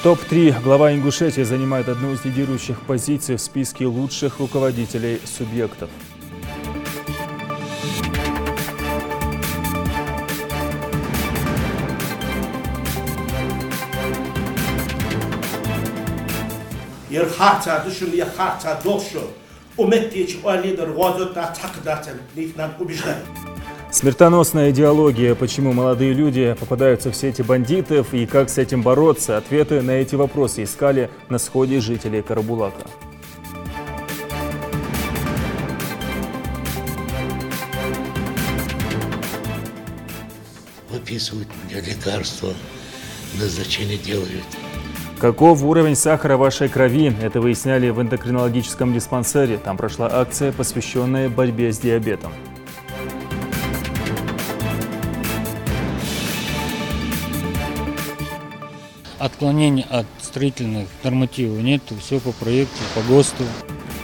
Топ-3. Глава Ингушетии занимает одну из лидирующих позиций в списке лучших руководителей субъектов. Смертоносная идеология. Почему молодые люди попадаются в сети бандитов и как с этим бороться? Ответы на эти вопросы искали на сходе жителей Карабулака. Выписывают мне лекарства, назначение делают. Каков уровень сахара в вашей крови? Это выясняли в эндокринологическом диспансере. Там прошла акция, посвященная борьбе с диабетом. Отклонений от строительных нормативов нет, все по проекту, по ГОСТу.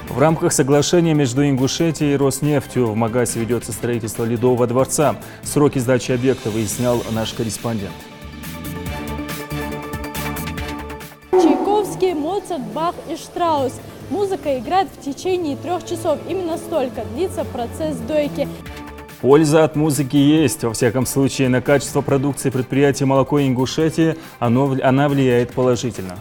В рамках соглашения между Ингушетией и Роснефтью в Магасе ведется строительство Ледового дворца. Сроки сдачи объекта выяснял наш корреспондент. Чайковский, Моцарт, Бах и Штраус. Музыка играет в течение 3 часов. Именно столько длится процесс дойки. Польза от музыки есть. Во всяком случае, на качество продукции предприятия «Молоко Ингушетии» она влияет положительно.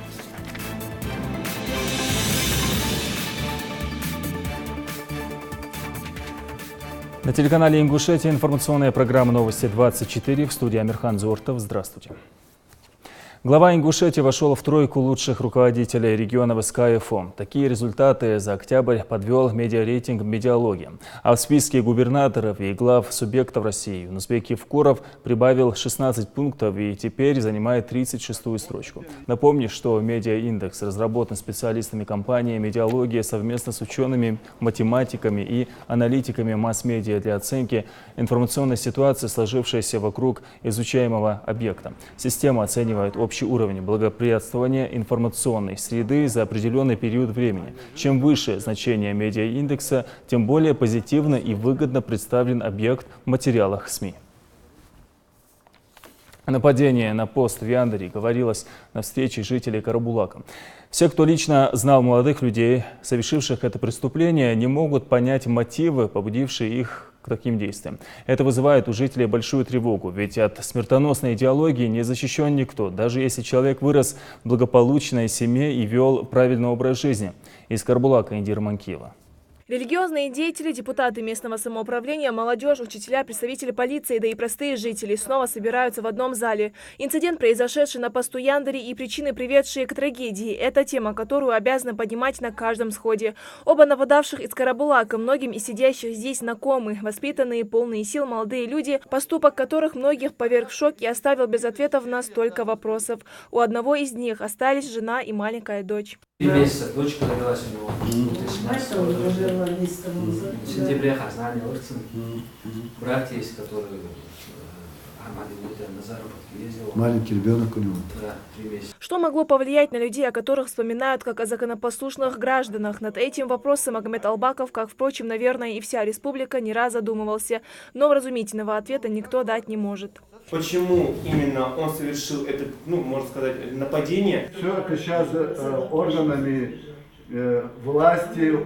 На телеканале Ингушетия информационная программа «Новости-24». В студии Амирхан Зортов. Здравствуйте. Глава Ингушетии вошел в тройку лучших руководителей региона СКФО. Такие результаты за октябрь подвел медиарейтинг «Медиалогия». А в списке губернаторов и глав субъектов России Юнусбек Евкуров прибавил 16 пунктов и теперь занимает 36-ю строчку. Напомню, что медиаиндекс разработан специалистами компании «Медиалогия» совместно с учеными, математиками и аналитиками масс-медиа для оценки информационной ситуации, сложившейся вокруг изучаемого объекта. Система оценивает общий уровень благоприятствования информационной среды за определенный период времени. Чем выше значение медиаиндекса, тем более позитивно и выгодно представлен объект в материалах СМИ. Нападение на пост в Яндере говорилось на встрече жителей Карабулака. Все, кто лично знал молодых людей, совершивших это преступление, не могут понять мотивы, побудившие их к таким действиям. Это вызывает у жителей большую тревогу, ведь от смертоносной идеологии не защищен никто, даже если человек вырос в благополучной семье и вел правильный образ жизни. Из Карабулака Индира Манкиева. Религиозные деятели, депутаты местного самоуправления, молодежь, учителя, представители полиции, да и простые жители снова собираются в одном зале. Инцидент, произошедший на посту Яндере, и причины, приведшие к трагедии – это тема, которую обязаны поднимать на каждом сходе. Оба нападавших из Карабулака, многим из сидящих здесь знакомы, воспитанные, полные сил молодые люди, поступок которых многих поверг в шок и оставил без ответов на столько вопросов. У одного из них остались жена и маленькая дочь. 3 месяца дочка родилась у него. В сентябре Хазнани Орцин. Брат есть, который на заработки ездил. Маленький ребенок у него. Да, 3 месяца. Что могло повлиять на людей, о которых вспоминают как о законопослушных гражданах? Над этим вопросом Магомед Албаков, как, впрочем, наверное, и вся республика, не раз задумывался. Но вразумительного ответа никто дать не может. Почему именно он совершил это, можно сказать, нападение? Все это сейчас органами власти,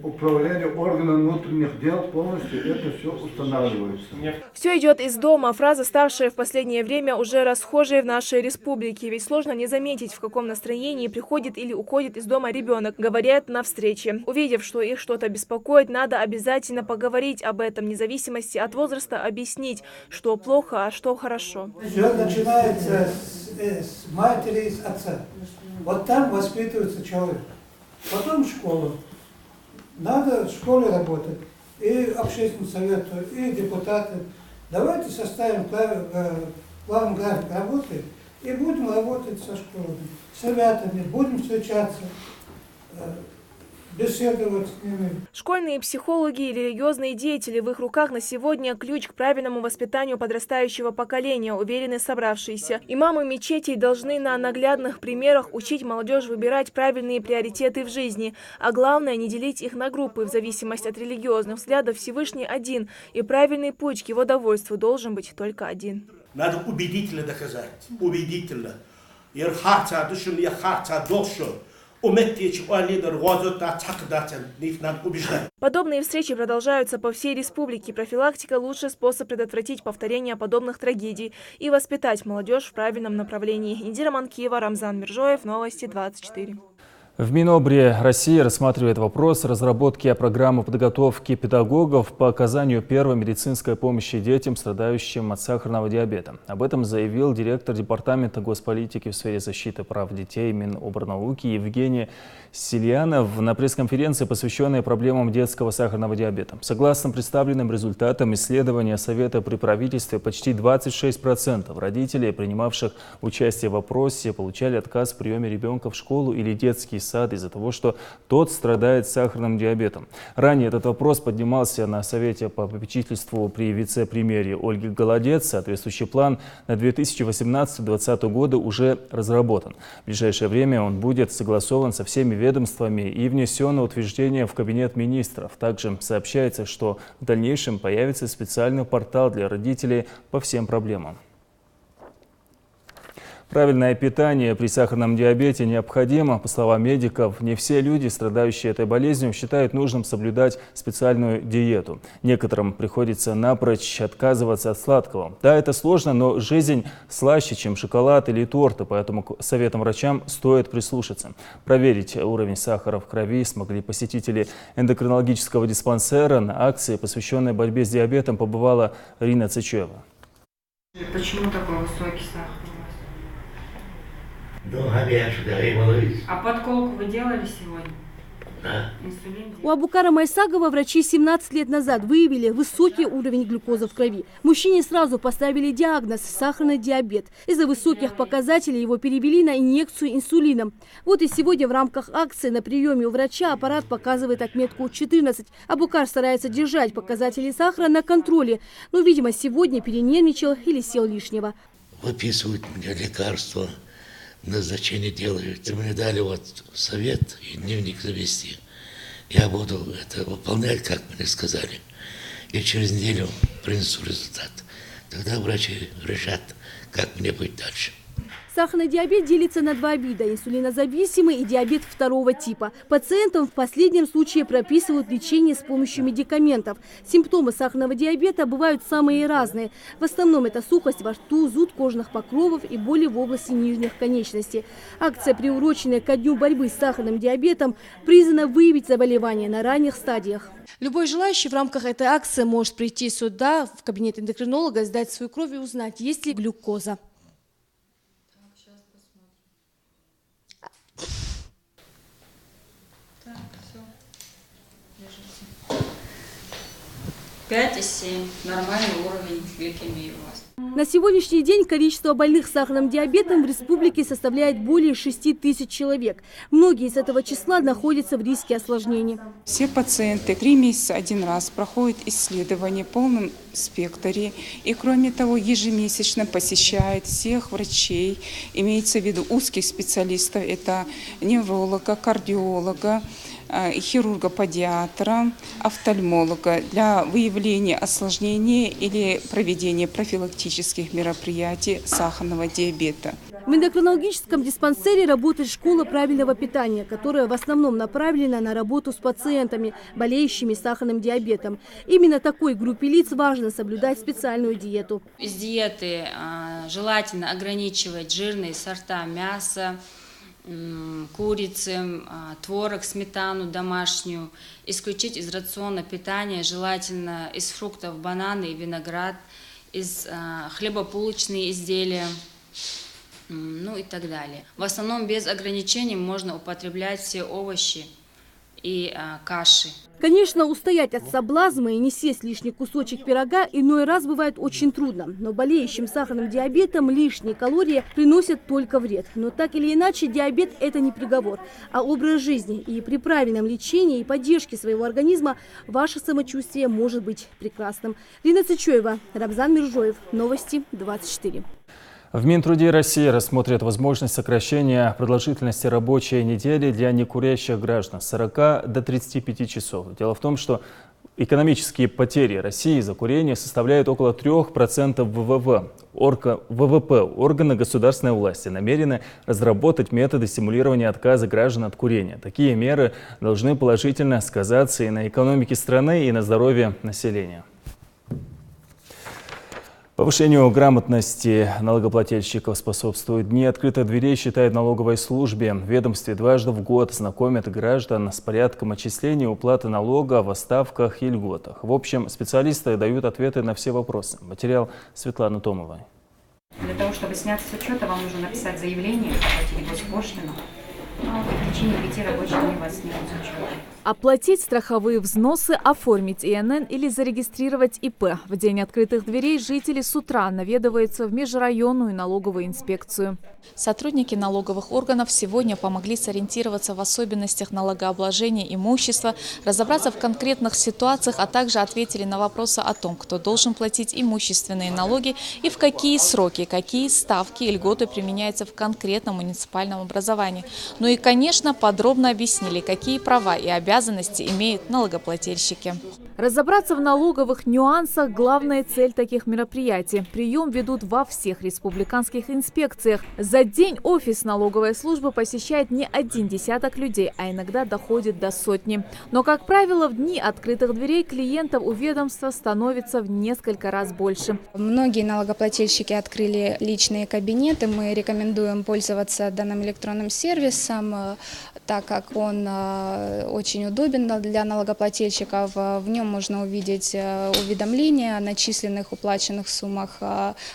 управления органов внутренних дел полностью это все устанавливается. Все идет из дома. Фраза, ставшая в последнее время уже расхожей в нашей республике. Ведь сложно не заметить, в каком настроении приходит или уходит из дома ребенок, говорят на встрече. Увидев, что их что-то беспокоит, надо обязательно поговорить об этом, вне зависимости от возраста, объяснить, что плохо, а что хорошо. Все начинается с матери и с отца. Вот там воспитывается человек. Потом в школу. Надо в школе работать. И общественный совет, и депутаты. Давайте составим план график работы и будем работать со школами, с ребятами, будем встречаться, беседовать с ними. Школьные психологи и религиозные деятели, в их руках на сегодня ключ к правильному воспитанию подрастающего поколения, уверены собравшиеся. Имамы мечетей должны на наглядных примерах учить молодежь выбирать правильные приоритеты в жизни, а главное не делить их на группы в зависимости от религиозных взглядов. Всевышний один, и правильный путь к его довольству должен быть только один. Надо убедительно доказать, убедительно. Подобные встречи продолжаются по всей республике. Профилактика – лучший способ предотвратить повторение подобных трагедий и воспитать молодежь в правильном направлении. Индира Манкиева, Рамзан Миржоев, Новости 24. В Минобре России рассматривает вопрос разработки программы подготовки педагогов по оказанию первой медицинской помощи детям, страдающим от сахарного диабета. Об этом заявил директор Департамента госполитики в сфере защиты прав детей Минобрнауки Евгений Сильянов на пресс-конференции, посвященной проблемам детского сахарного диабета. Согласно представленным результатам исследования Совета при правительстве, почти 26% родителей, принимавших участие в опросе, получали отказ в приеме ребенка в школу или детский сад из-за того, что тот страдает сахарным диабетом. Ранее этот вопрос поднимался на Совете по попечительству при вице-премьере Ольге Голодец. Соответствующий план на 2018-2020 годы уже разработан. В ближайшее время он будет согласован со всеми ведомствами и внесен на утверждение в Кабинет министров. Также сообщается, что в дальнейшем появится специальный портал для родителей по всем проблемам. Правильное питание при сахарном диабете необходимо. По словам медиков, не все люди, страдающие этой болезнью, считают нужным соблюдать специальную диету. Некоторым приходится напрочь отказываться от сладкого. Да, это сложно, но жизнь слаще, чем шоколад или торты, поэтому к советам врачам стоит прислушаться. Проверить уровень сахара в крови смогли посетители эндокринологического диспансера. На акции, посвященной борьбе с диабетом, побывала Рина Цычева. Почему такой высокий сахар? А подколку вы делали сегодня? Да. У Абукара Майсагова врачи 17 лет назад выявили высокий уровень глюкозы в крови. Мужчине сразу поставили диагноз – сахарный диабет. Из-за высоких показателей его перевели на инъекцию инсулина. Вот и сегодня в рамках акции на приеме у врача аппарат показывает отметку 14. Абукар старается держать показатели сахара на контроле, но, видимо, сегодня перенервничал или сел лишнего. Выписывают мне лекарства. Назначение делают. Мне дали вот совет и дневник завести. Я буду это выполнять, как мне сказали. И через неделю принесу результат. Тогда врачи решат, как мне быть дальше. Сахарный диабет делится на два вида – инсулинозависимый и диабет второго типа. Пациентам в последнем случае прописывают лечение с помощью медикаментов. Симптомы сахарного диабета бывают самые разные. В основном это сухость во рту, зуд кожных покровов и боли в области нижних конечностей. Акция, приуроченная ко дню борьбы с сахарным диабетом, призвана выявить заболевание на ранних стадиях. Любой желающий в рамках этой акции может прийти сюда, в кабинет эндокринолога, сдать свою кровь и узнать, есть ли глюкоза. Так, все. Держите. 5,7. Нормальный уровень гликемии у вас. На сегодняшний день количество больных сахарным диабетом в республике составляет более 6 тысяч человек. Многие из этого числа находятся в риске осложнений. Все пациенты 3 месяца один раз проходят исследование в полном спектре. И кроме того, ежемесячно посещают всех врачей, имеется в виду узких специалистов, это невролога, кардиолога, хирурга-педиатра, офтальмолога для выявления осложнений или проведения профилактических мероприятий сахарного диабета. В эндокринологическом диспансере работает школа правильного питания, которая в основном направлена на работу с пациентами, болеющими сахарным диабетом. Именно такой группе лиц важно соблюдать специальную диету. Из диеты желательно ограничивать жирные сорта мяса, курицы, творог, сметану домашнюю, исключить из рациона питания желательно из фруктов бананы и виноград, из хлебобулочные изделия, ну и так далее. В основном без ограничений можно употреблять все овощи и каши. Конечно, устоять от соблазна и не съесть лишний кусочек пирога иной раз бывает очень трудно. Но болеющим сахарным диабетом лишние калории приносят только вред. Но так или иначе, диабет – это не приговор, а образ жизни. И при правильном лечении и поддержке своего организма ваше самочувствие может быть прекрасным. Рина Цычева, Рамзан Миржоев. Новости 24. В Минтруде России рассмотрят возможность сокращения продолжительности рабочей недели для некурящих граждан с 40 до 35 часов. Дело в том, что Экономические потери России за курение составляют около 3% ВВП. Органы государственной власти намерены разработать методы стимулирования отказа граждан от курения. Такие меры должны положительно сказаться и на экономике страны, и на здоровье населения. Повышению грамотности налогоплательщиков способствуют Дни открытых дверей, считает налоговой службе. В ведомстве дважды в год знакомят граждан с порядком отчисления, уплаты налога в ставках и льготах. В общем, специалисты дают ответы на все вопросы. Материал Светланы Томовой. Для того, чтобы сняться с учета, вам нужно написать заявление, оплатить госпошлину. В течение 5 рабочих дней вас снимут с учета. Оплатить страховые взносы, оформить ИНН или зарегистрировать ИП. В день открытых дверей жители с утра наведываются в межрайонную налоговую инспекцию. Сотрудники налоговых органов сегодня помогли сориентироваться в особенностях налогообложения имущества, разобраться в конкретных ситуациях, а также ответили на вопросы о том, кто должен платить имущественные налоги и в какие сроки, какие ставки и льготы применяются в конкретном муниципальном образовании. Ну и, конечно, подробно объяснили, какие права и обязанности имеют налогоплательщики. Разобраться в налоговых нюансах – главная цель таких мероприятий. Прием ведут во всех республиканских инспекциях. За день офис налоговой службы посещает не 1 десяток людей, а иногда доходит до сотни. Но, как правило, в дни открытых дверей клиентов у ведомства становится в несколько раз больше. Многие налогоплательщики открыли личные кабинеты. Мы рекомендуем пользоваться данным электронным сервисом, так как он очень удобен для налогоплательщиков. В нем можно увидеть уведомления о начисленных, уплаченных суммах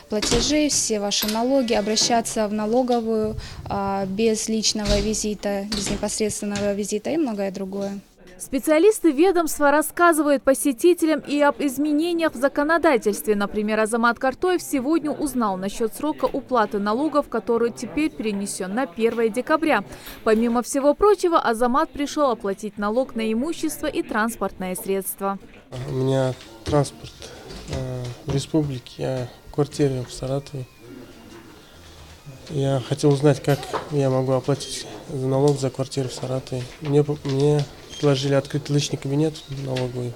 платежей, все ваши налоги, обращаться в налоговую без личного визита, без непосредственного визита и многое другое. Специалисты ведомства рассказывают посетителям и об изменениях в законодательстве. Например, Азамат Картоев сегодня узнал насчет срока уплаты налогов, который теперь перенесен на 1 декабря. Помимо всего прочего, Азамат пришел оплатить налог на имущество и транспортное средство. У меня транспорт в республике, я в квартире в Саратове. Я хотел узнать, как я могу оплатить налог за квартиру в Саратове. Мне предложили открыть личный кабинет налоговый.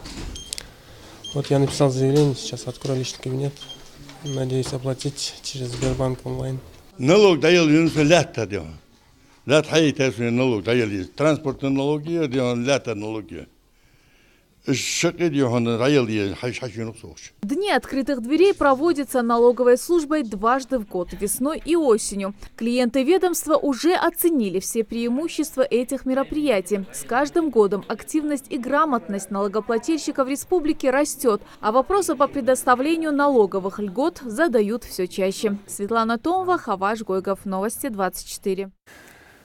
Вот я написал заявление, сейчас открою личный кабинет. Надеюсь оплатить через Сбербанк онлайн. Налог дает лето дело. Лето налог дает. Транспортные налоги делают лето налоги. Дни открытых дверей проводятся налоговой службой дважды в год, весной и осенью. Клиенты ведомства уже оценили все преимущества этих мероприятий. С каждым годом активность и грамотность налогоплательщиков республики растет, а вопросы по предоставлению налоговых льгот задают все чаще. Светлана Томова, Хаваш Гойгов, Новости 24.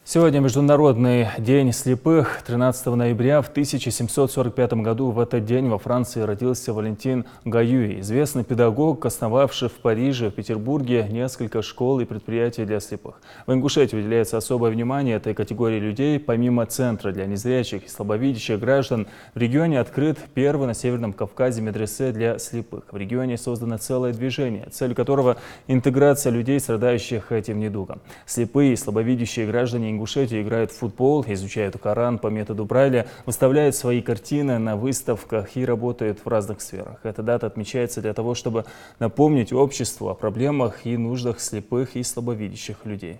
Сегодня Международный день слепых. 13 ноября в 1745 году в этот день во Франции родился Валентин Гаюи, известный педагог, основавший в Париже, в Петербурге несколько школ и предприятий для слепых. В Ингушетии уделяется особое внимание этой категории людей. Помимо центра для незрячих и слабовидящих граждан, в регионе открыт первый на Северном Кавказе медресе для слепых. В регионе создано целое движение, цель которого – интеграция людей, страдающих этим недугом. Слепые и слабовидящие граждане Ингушетии играют в футбол, изучают Коран по методу Брайля, выставляют свои картины на выставках и работают в разных сферах. Эта дата отмечается для того, чтобы напомнить обществу о проблемах и нуждах слепых и слабовидящих людей.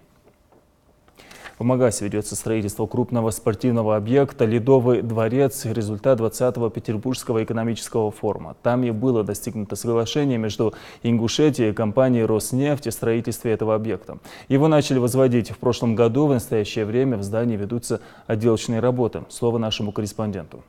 В Магасе ведется строительство крупного спортивного объекта «Ледовый дворец», результат 20-го Петербургского экономического форума. Там и было достигнуто соглашение между Ингушетией и компанией «Роснефть» о строительстве этого объекта. Его начали возводить в прошлом году, в настоящее время в здании ведутся отделочные работы. Слово нашему корреспонденту.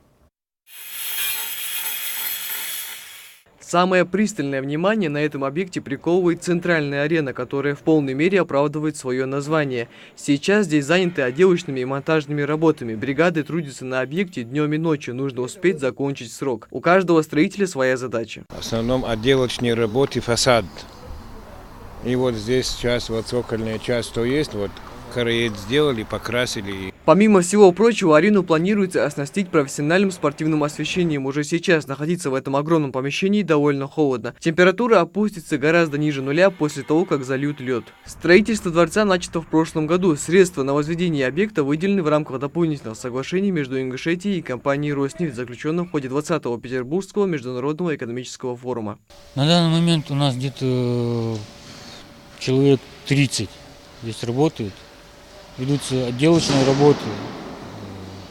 Самое пристальное внимание на этом объекте приковывает центральная арена, которая в полной мере оправдывает свое название. Сейчас здесь заняты отделочными и монтажными работами. Бригады трудятся на объекте днем и ночью, нужно успеть закончить срок. У каждого строителя своя задача. В основном отделочные работы, фасад. И вот здесь сейчас вот цокольная часть, что есть, вот краец сделали, покрасили. Помимо всего прочего, арену планируется оснастить профессиональным спортивным освещением. Уже сейчас находиться в этом огромном помещении довольно холодно. Температура опустится гораздо ниже нуля после того, как зальют лед. Строительство дворца начато в прошлом году. Средства на возведение объекта выделены в рамках дополнительного соглашения между Ингушетией и компанией «Роснефть», заключенного в ходе 20-го Петербургского международного экономического форума. На данный момент у нас где-то человек 30 здесь работает. Ведутся отделочные работы,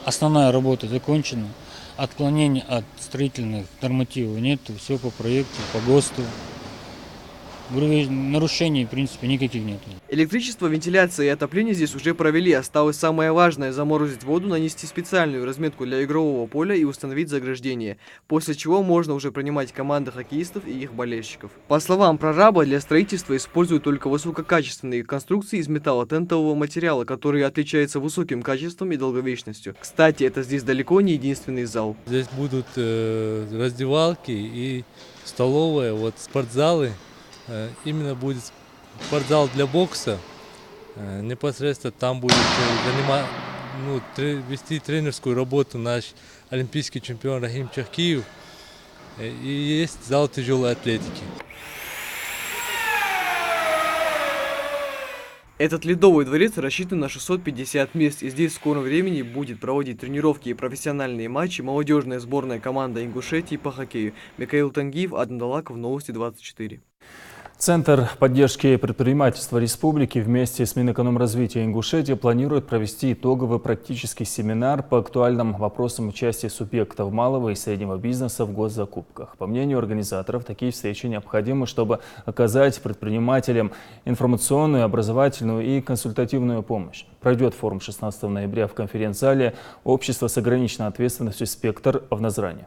основная работа закончена, отклонений от строительных нормативов нет, все по проекту, по ГОСТу. Нарушений, в принципе, никаких нет. Электричество, вентиляция и отопление здесь уже провели. Осталось самое важное – заморозить воду, нанести специальную разметку для игрового поля и установить заграждение. После чего можно уже принимать команды хоккеистов и их болельщиков. По словам прораба, для строительства используют только высококачественные конструкции из металлотентового материала, который отличается высоким качеством и долговечностью. Кстати, это здесь далеко не единственный зал. Здесь будут раздевалки и столовая, спортзалы. Именно будет спортзал для бокса, непосредственно там будет вести тренерскую работу наш олимпийский чемпион Рахим Чахкиев, и есть зал тяжелой атлетики. Этот ледовый дворец рассчитан на 650 мест, и здесь в скором времени будет проводить тренировки и профессиональные матчи молодежная сборная команда Ингушетии по хоккею. Михаил Тангиев, Адан Далаков, Новости 24. Центр поддержки предпринимательства республики вместе с Минэкономразвития Ингушетии планирует провести итоговый практический семинар по актуальным вопросам участия субъектов малого и среднего бизнеса в госзакупках. По мнению организаторов, такие встречи необходимы, чтобы оказать предпринимателям информационную, образовательную и консультативную помощь. Пройдет форум 16 ноября в конференц-зале «Общество с ограниченной ответственностью «Спектр» в Назране».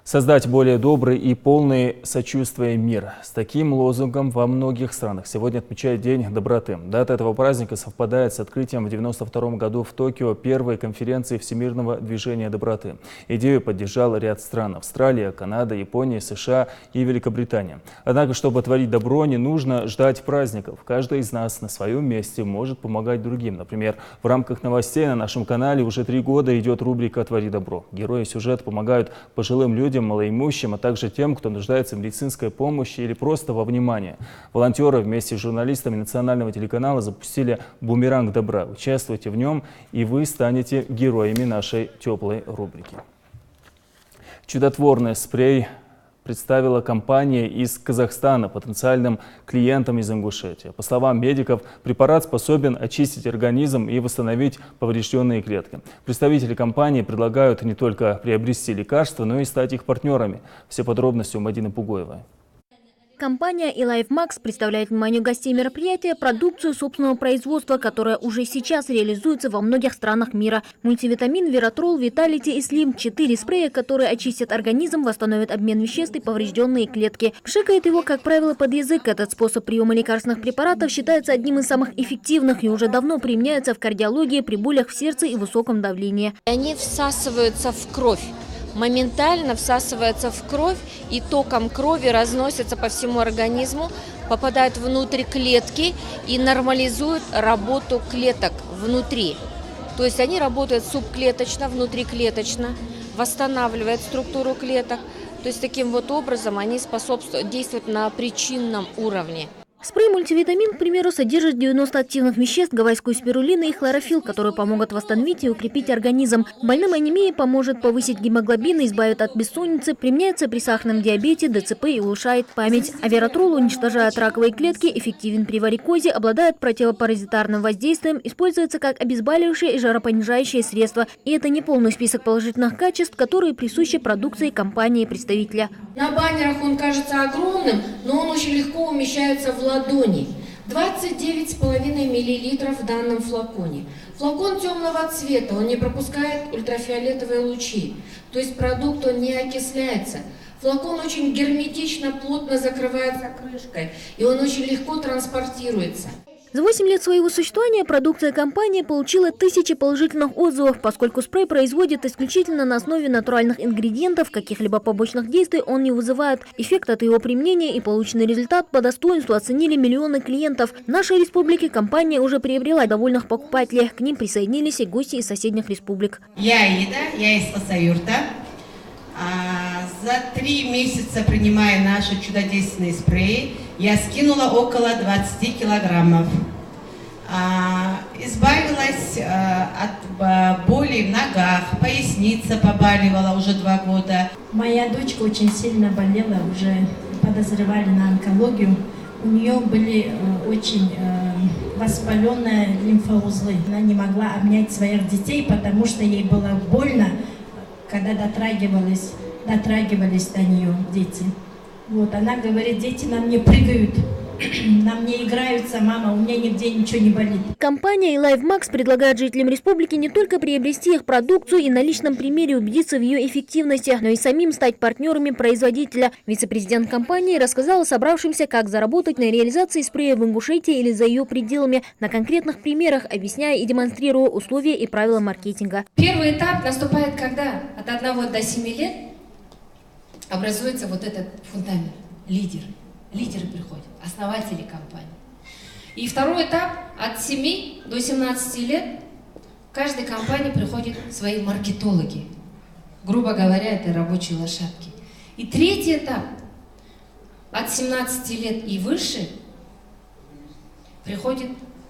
Создать более добрый и полный сочувствия мир. С таким лозунгом во многих странах сегодня отмечают День доброты. Дата этого праздника совпадает с открытием в 1992 году в Токио первой конференции Всемирного движения доброты. Идею поддержал ряд стран – Австралия, Канада, Япония, США и Великобритания. Однако, чтобы творить добро, не нужно ждать праздников. Каждый из нас на своем месте может помогать другим. Например, в рамках новостей на нашем канале уже 3 года идет рубрика «Твори добро». Герои сюжета помогают пожилым людям, малоимущим, а также тем, кто нуждается в медицинской помощи или просто во внимании. Волонтеры вместе с журналистами национального телеканала запустили «Бумеранг добра». Участвуйте в нем, и вы станете героями нашей теплой рубрики. Чудотворный спрей представила компания из Казахстана потенциальным клиентам из Ингушетии. По словам медиков, препарат способен очистить организм и восстановить поврежденные клетки. Представители компании предлагают не только приобрести лекарства, но и стать их партнерами. Все подробности у Мадины Пугоевой. Компания eLife Max представляет вниманию гостей мероприятия продукцию собственного производства, которая уже сейчас реализуется во многих странах мира. Мультивитамин, Виратрол, Виталити и Слим – 4 спрея, которые очистят организм, восстановят обмен веществ и поврежденные клетки. Пшикает его, как правило, под язык. Этот способ приема лекарственных препаратов считается одним из самых эффективных и уже давно применяется в кардиологии, при болях в сердце и высоком давлении. Они всасываются в кровь. Моментально всасывается в кровь и током крови разносится по всему организму, попадает внутрь клетки и нормализует работу клеток внутри. То есть они работают субклеточно, внутриклеточно, восстанавливают структуру клеток. То есть таким вот образом они действуют на причинном уровне. Спрей-мультивитамин, к примеру, содержит 90 активных веществ, гавайскую спирулину и хлорофилл, которые помогут восстановить и укрепить организм. Больным анемией поможет повысить гемоглобин, избавит от бессонницы, применяется при сахарном диабете, ДЦП и улучшает память. А Виратрол уничтожает раковые клетки, эффективен при варикозе, обладает противопаразитарным воздействием, используется как обезболивающее и жаропонижающее средство. И это не полный список положительных качеств, которые присущи продукции компании-представителя. На баннерах он кажется огромным, но он очень легко умещается в ладони. 29,5 мл в данном флаконе. Флакон темного цвета, он не пропускает ультрафиолетовые лучи. То есть продукт он не окисляется. Флакон очень герметично, плотно закрывается крышкой, и он очень легко транспортируется. За 8 лет своего существования продукция компании получила 1000 положительных отзывов, поскольку спрей производит исключительно на основе натуральных ингредиентов, каких-либо побочных действий он не вызывает. Эффект от его применения и полученный результат по достоинству оценили миллионы клиентов. В нашей республике компания уже приобрела довольных покупателей. К ним присоединились и гости из соседних республик. Я Аида, я из Хасавюрта. За 3 месяца, принимая наши чудодейственные спреи, я скинула около 20 килограммов. Избавилась от боли в ногах, поясница побаливала уже 2 года. Моя дочка очень сильно болела, уже подозревали на онкологию. У нее были очень воспаленные лимфоузлы. Она не могла обнять своих детей, потому что ей было больно, когда дотрагивались до нее дети. Вот, она говорит, дети на мне прыгают, на мне играются, мама, у меня нигде ничего не болит. Компания Life Max предлагает жителям республики не только приобрести их продукцию и на личном примере убедиться в ее эффективности, но и самим стать партнерами производителя. Вице-президент компании рассказала собравшимся, как заработать на реализации спрея в Ингушетии или за ее пределами, на конкретных примерах, объясняя и демонстрируя условия и правила маркетинга. Первый этап наступает, когда от 1 до 7 лет образуется вот этот фундамент, лидеры. Лидеры приходят, основатели компании. И второй этап от 7 до 17 лет в каждой компании приходят свои маркетологи. Грубо говоря, это рабочие лошадки. И третий этап от 17 лет и выше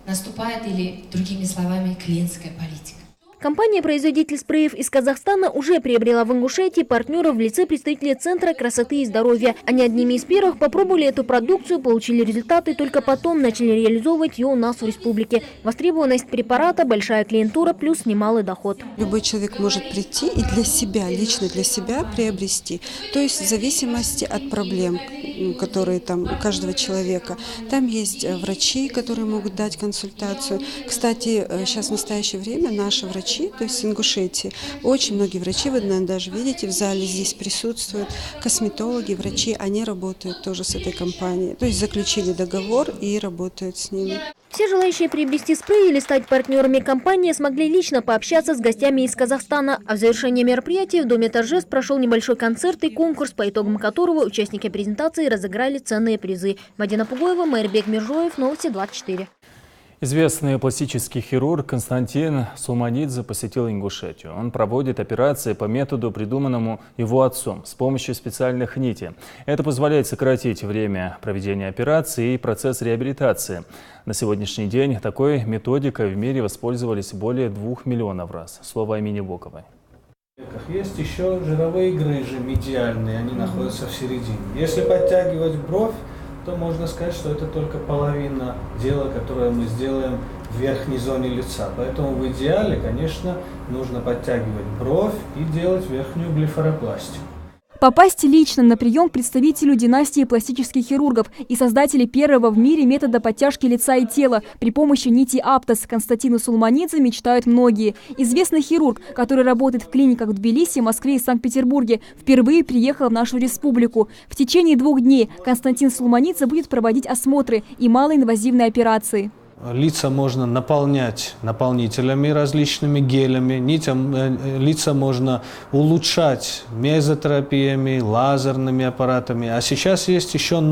наступает, или другими словами, клиентская политика. Компания-производитель спреев из Казахстана уже приобрела в Ингушетии партнеров в лице представителей Центра красоты и здоровья. Они одними из первых попробовали эту продукцию, получили результаты, только потом начали реализовывать ее у нас в республике. Востребованность препарата, большая клиентура плюс немалый доход. Любой человек может прийти и для себя, лично для себя приобрести. То есть в зависимости от проблем, которые там у каждого человека. Там есть врачи, которые могут дать консультацию. Кстати, сейчас в настоящее время наши врачи, то есть в Ингушетии, очень многие врачи, вы, наверное, даже видите, в зале здесь присутствуют косметологи, врачи, они работают тоже с этой компанией. То есть заключили договор и работают с ними. Все желающие приобрести спрей или стать партнерами компании смогли лично пообщаться с гостями из Казахстана. А в завершении мероприятия в Доме торжеств прошел небольшой концерт и конкурс, по итогам которого участники презентации разыграли ценные призы. Мадина Пугоева, Майрбек Миржоев, Новости 24. Известный пластический хирург Константин Сулманидзе посетил Ингушетию. Он проводит операции по методу, придуманному его отцом, с помощью специальных нитей. Это позволяет сократить время проведения операции и процесс реабилитации. На сегодняшний день такой методикой в мире воспользовались более 2 миллионов раз. Слово Амине Боковой. Есть еще жировые грыжи медиальные, они находятся в середине. Если подтягивать бровь, то можно сказать, что это только половина дела, которое мы сделаем в верхней зоне лица. Поэтому в идеале, конечно, нужно подтягивать бровь и делать верхнюю блефаропластику. Попасть лично на прием к представителю династии пластических хирургов и создателю первого в мире метода подтяжки лица и тела при помощи нити Аптос Константину Сулманидзе мечтают многие. Известный хирург, который работает в клиниках в Тбилиси, Москве и Санкт-Петербурге, впервые приехал в нашу республику. В течение 2 дней Константин Сулманидзе будет проводить осмотры и малоинвазивные операции. Лица можно наполнять наполнителями различными гелями, лица можно улучшать мезотерапиями, лазерными аппаратами. А сейчас есть еще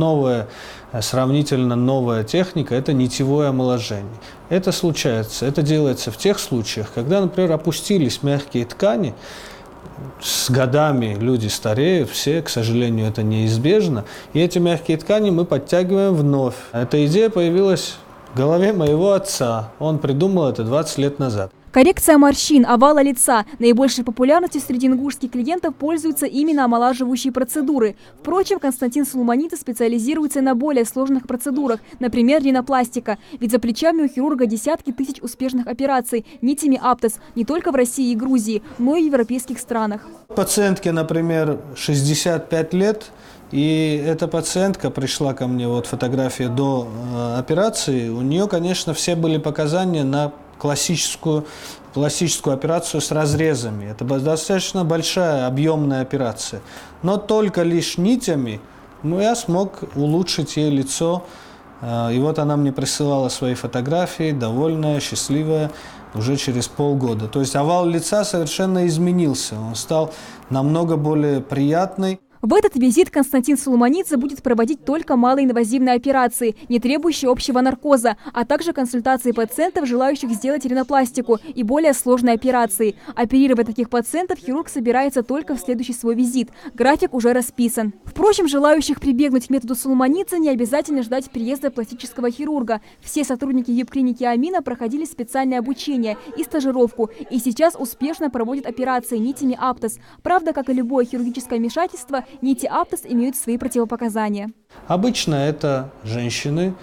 сравнительно новая техника – это нитевое омоложение. Это случается, это делается в тех случаях, когда, например, опустились мягкие ткани. С годами люди стареют, все, к сожалению, это неизбежно. И эти мягкие ткани мы подтягиваем вновь. Эта идея появилась в голове моего отца. Он придумал это 20 лет назад. Коррекция морщин, овала лица. Наибольшей популярностью среди ингушских клиентов пользуются именно омолаживающие процедуры. Впрочем, Константин Сулманидзе специализируется на более сложных процедурах, например, ринопластика. Ведь за плечами у хирурга десятки тысяч успешных операций нитями Аптос не только в России и Грузии, но и в европейских странах. Пациентке, например, 65 лет. И эта пациентка пришла ко мне, вот фотография до операции. У нее, конечно, все были показания на классическую пластическую операцию с разрезами. Это достаточно большая, объемная операция. Но только лишь нитями я смог улучшить ей лицо И вот она мне присылала свои фотографии, довольная, счастливая, уже через полгода. То есть овал лица совершенно изменился, он стал намного более приятный. В этот визит Константин Сулуманидзе будет проводить только малоинвазивные операции, не требующие общего наркоза, а также консультации пациентов, желающих сделать ринопластику и более сложные операции. Оперировать таких пациентов хирург собирается только в следующий свой визит. График уже расписан. Впрочем, желающих прибегнуть к методу Сулуманидзе не обязательно ждать приезда пластического хирурга. Все сотрудники ВИП-клиники Амина проходили специальное обучение и стажировку, и сейчас успешно проводят операции нитями Аптос. Правда, как и любое хирургическое вмешательство, нити Аптос имеют свои противопоказания. Обычно это женщины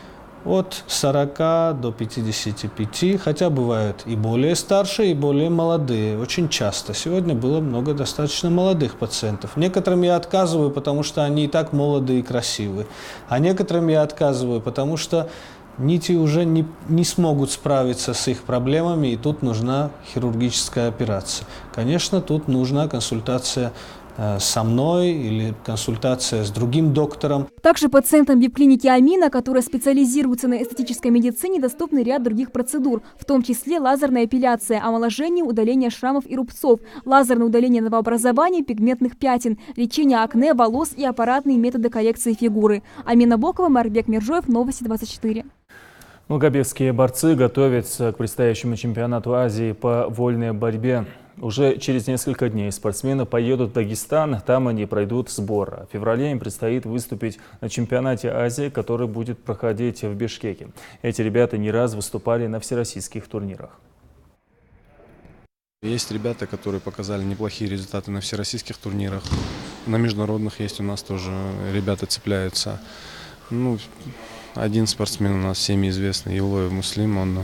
от 40 до 55, хотя бывают и более старшие, и более молодые. Очень часто. Сегодня было много достаточно молодых пациентов. Некоторым я отказываю, потому что они и так молодые и красивые. А некоторым я отказываю, потому что нити уже не смогут справиться с их проблемами, и тут нужна хирургическая операция. Конечно, тут нужна консультация со мной или консультация с другим доктором. Также пациентам ВИП-клиники Амина, которые специализируются на эстетической медицине, доступны ряд других процедур, в том числе лазерная эпиляция, омоложение, удаление шрамов и рубцов, лазерное удаление новообразований, пигментных пятен, лечение акне, волос и аппаратные методы коррекции фигуры. Амина Бокова, Марбек Миржоев, Новости 24. Малгобекские борцы готовятся к предстоящему чемпионату Азии по вольной борьбе. Уже через несколько дней спортсмены поедут в Дагестан, там они пройдут сбор. В феврале им предстоит выступить на чемпионате Азии, который будет проходить в Бишкеке. Эти ребята не раз выступали на всероссийских турнирах. Есть ребята, которые показали неплохие результаты на всероссийских турнирах. На международных есть у нас тоже ребята цепляются. Один спортсмен у нас всеми известный, Евлоев Муслим, он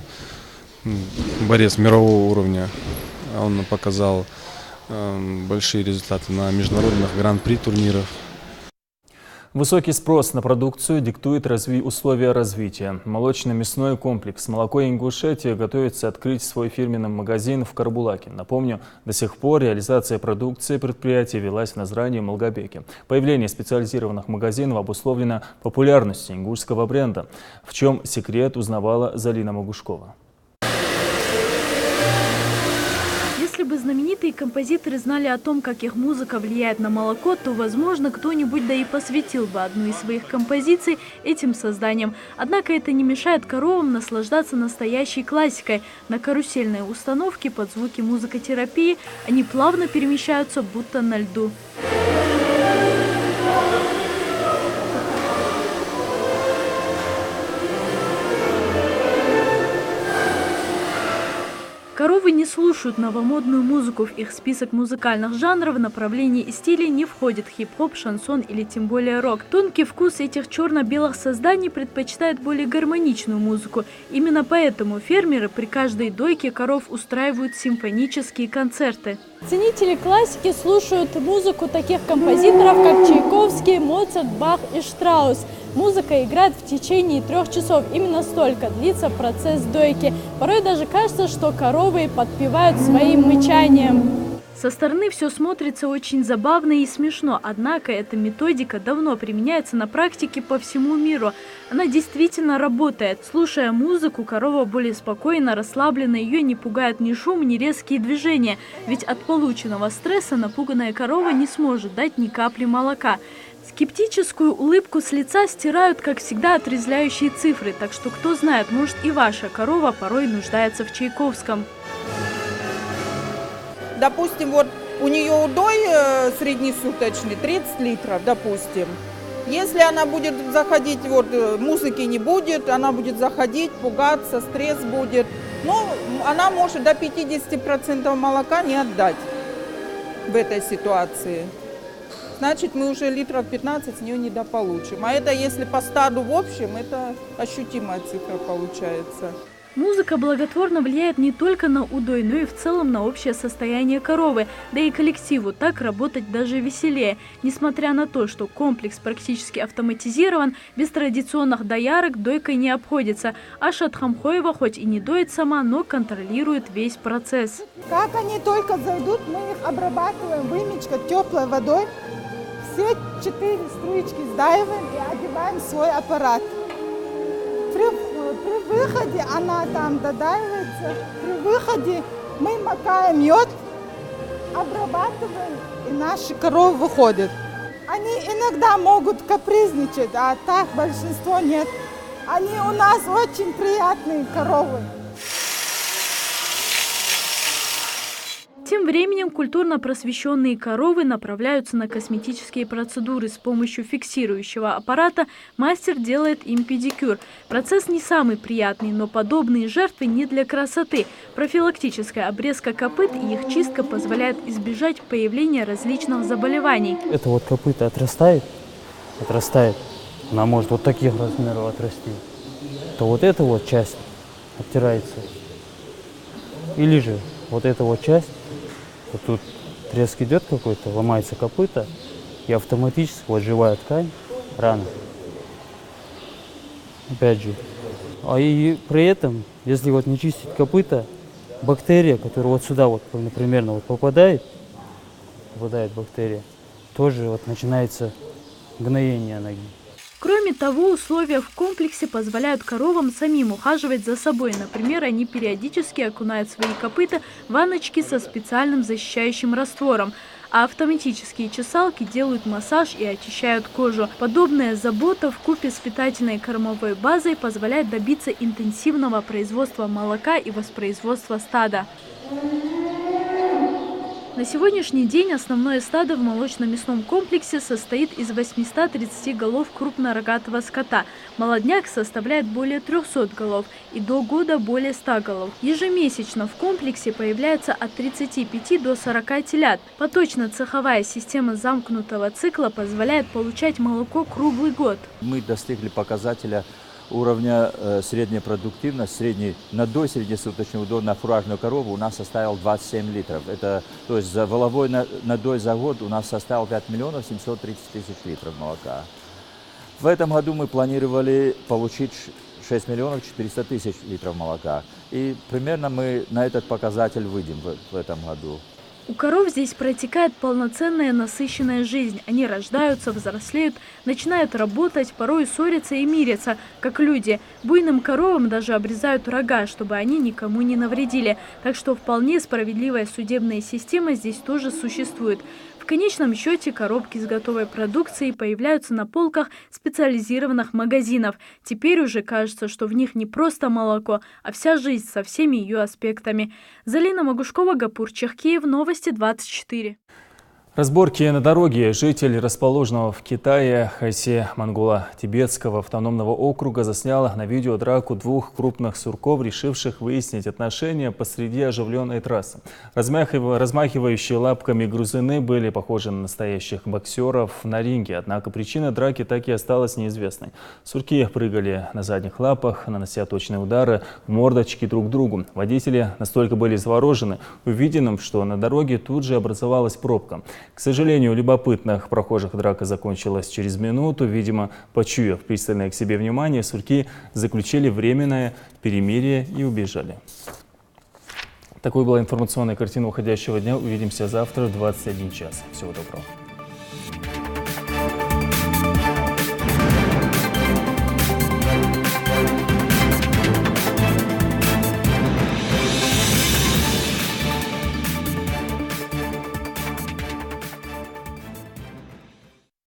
борец мирового уровня. Он показал большие результаты на международных гран-при турнирах. Высокий спрос на продукцию диктует условия развития. Молочно-мясной комплекс «Молоко Ингушетии» готовится открыть свой фирменный магазин в Карбулаке. Напомню, до сих пор реализация продукции предприятия велась в Назране и Малгобеке. Появление специализированных магазинов обусловлено популярностью ингушского бренда. В чем секрет, узнавала Залина Могушкова. Если бы знаменитые композиторы знали о том, как их музыка влияет на молоко, то, возможно, кто-нибудь да и посвятил бы одну из своих композиций этим созданиям. Однако это не мешает коровам наслаждаться настоящей классикой. На карусельной установке под звуки музыкотерапии они плавно перемещаются, будто на льду. Коровы не слушают новомодную музыку. В их список музыкальных жанров, направлений и стилей не входит хип-хоп, шансон или тем более рок. Тонкий вкус этих черно-белых созданий предпочитает более гармоничную музыку. Именно поэтому фермеры при каждой дойке коров устраивают симфонические концерты. Ценители классики слушают музыку таких композиторов, как Чайковский, Моцарт, Бах и Штраус. Музыка играет в течение 3 часов. Именно столько длится процесс дойки. Порой даже кажется, что коровы подпевают своим мычанием. Со стороны все смотрится очень забавно и смешно, однако эта методика давно применяется на практике по всему миру. Она действительно работает. Слушая музыку, корова более спокойно, расслаблена, ее не пугает ни шум, ни резкие движения. Ведь от полученного стресса напуганная корова не сможет дать ни капли молока. Скептическую улыбку с лица стирают, как всегда, отрезвляющие цифры. Так что, кто знает, может и ваша корова порой нуждается в Чайковском. Допустим, вот у нее удой среднесуточный 30 литров, допустим. Если она будет заходить, вот музыки не будет, она будет заходить, пугаться, стресс будет. Но она может до 50% молока не отдать в этой ситуации. Значит, мы уже литров 15 с нее недополучим. А это если по стаду в общем, это ощутимая цифра получается. Музыка благотворно влияет не только на удой, но и в целом на общее состояние коровы. Да и коллективу так работать даже веселее. Несмотря на то, что комплекс практически автоматизирован, без традиционных доярок дойкой не обходится. Аша Тхамхоева хоть и не доит сама, но контролирует весь процесс. Как они только зайдут, мы их обрабатываем вымечкой теплой водой. Все 4 струечки сдаиваем и одеваем в свой аппарат. При выходе она там додаивается. При выходе мы макаем мед, обрабатываем, и наши коровы выходят. Они иногда могут капризничать, а так большинство нет. Они у нас очень приятные коровы. Тем временем культурно просвещенные коровы направляются на косметические процедуры. С помощью фиксирующего аппарата мастер делает им педикюр. Процесс не самый приятный, но подобные жертвы не для красоты. Профилактическая обрезка копыт и их чистка позволяет избежать появления различных заболеваний. Это вот копыта отрастает, она может вот таких размеров отрасти. То вот эта вот часть обтирается. Или же вот эта вот часть, вот тут треск идет какой-то, ломается копыта, и автоматически вот живая ткань, рана. Опять же. А и при этом, если вот не чистить копыта, бактерия, которая вот сюда вот примерно вот попадает бактерия, тоже вот начинается гноение ноги. Кроме того, условия в комплексе позволяют коровам самим ухаживать за собой. Например, они периодически окунают свои копыта в ванночки со специальным защищающим раствором, а автоматические чесалки делают массаж и очищают кожу. Подобная забота вкупе с питательной кормовой базой позволяет добиться интенсивного производства молока и воспроизводства стада. На сегодняшний день основное стадо в молочно-мясном комплексе состоит из 830 голов крупнорогатого скота. Молодняк составляет более 300 голов и до года более 100 голов. Ежемесячно в комплексе появляется от 35 до 40 телят. Поточно-цеховая система замкнутого цикла позволяет получать молоко круглый год. Мы достигли показателя уровня средней продуктивности, надой среднесуточный удой на фуражную корову у нас составил 27 литров. То есть за воловой надой за год у нас составил 5 миллионов 730 тысяч литров молока. В этом году мы планировали получить 6 миллионов 400 тысяч литров молока. И примерно мы на этот показатель выйдем в этом году. У коров здесь протекает полноценная насыщенная жизнь. Они рождаются, взрослеют, начинают работать, порой ссорятся и мирятся, как люди. Буйным коровам даже обрезают рога, чтобы они никому не навредили. Так что вполне справедливая судебная система здесь тоже существует. В конечном счете коробки с готовой продукцией появляются на полках специализированных магазинов. Теперь уже кажется, что в них не просто молоко, а вся жизнь со всеми ее аспектами. Залина Магушкова, Гапур Чехкиев, Новости 24. Разборки на дороге. Житель расположенного в Китае Хайсе-Монголо-Тибетского автономного округа заснял на видео драку двух крупных сурков, решивших выяснить отношения посреди оживленной трассы. Размахивающие лапками грузины были похожи на настоящих боксеров на ринге, однако причина драки так и осталась неизвестной. Сурки прыгали на задних лапах, нанося точные удары в мордочки друг другу. Водители настолько были заворожены увиденным, что на дороге тут же образовалась пробка. К сожалению, любопытных прохожих драка закончилась через минуту. Видимо, почуяв пристальное к себе внимание, сурки заключили временное перемирие и убежали. Такой была информационная картина уходящего дня. Увидимся завтра в 21 час. Всего доброго.